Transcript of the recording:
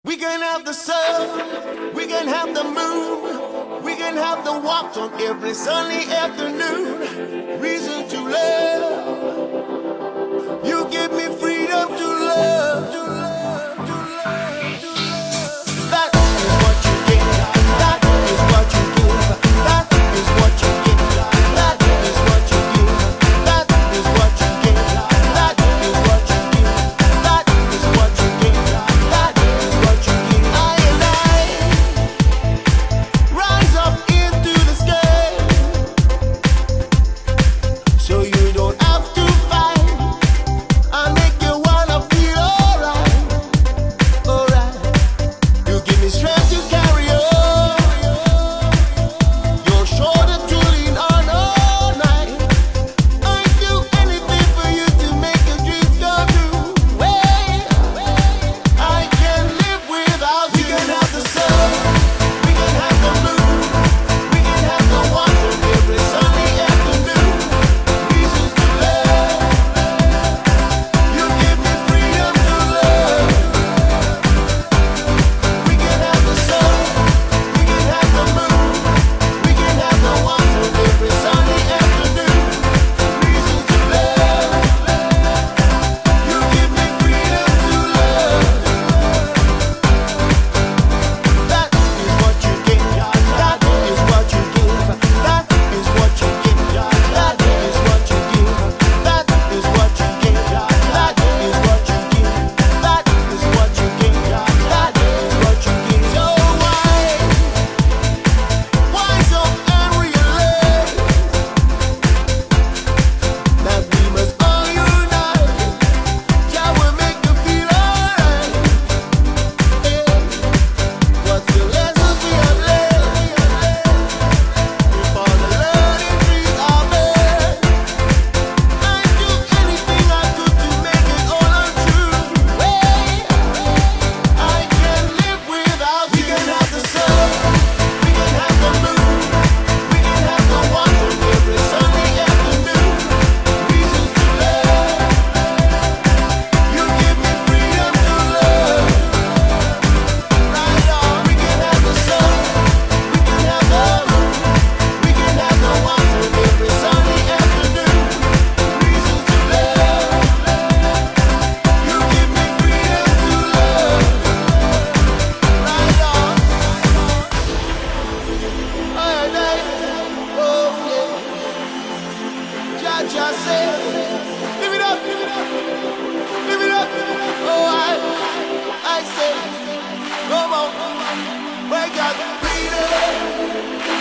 We can have the sun, we can have the moon, we can have the walks on every sunny afternoon. Reason to love, you give me freedom to love, to love, to love, to love. That is what you give, that is what you give, that is what you give, that is what you give, that is what you give, that is what you give, that is what you give, that is what you give. I and I rise up into the sky, so you don't have to fight. I make you wanna feel alright, alright. You give me strength to carry on, your shoulder to lean on all night. I'd do anything for you to make your dreams come true. Way, I can't live without you. We can have the sun, we can have the moon, we can have the water every sunny afternoon. Reasons to love, you give me freedom to love. We can have the sun, we can have the moon, we can have the water every sunny afternoon. Reasons to love, you give me freedom to love. That is what you give, that is what you give, that is what you give, that is what you give, that is what you give, that is what you give, that is what you give, that is what you give. So wise up and realize that we must all unite. Jah will make you feel alright. What's the lessons we have learned before the learning trees are burned? I'd do anything I could to make it all untrue. I can't live without you. We can have the sun, we can have the moon, we can have the water every sunny afternoon. Reasons to love, you give me freedom to love. Right on. We can have the sun, we can have the moon, we can have the water every sunny afternoon. Reasons to love, you give me freedom to love. Right on. Oh yeah. Jah Jah say, live it up, live it up, live it up. Oh I say, come on, we got freedom.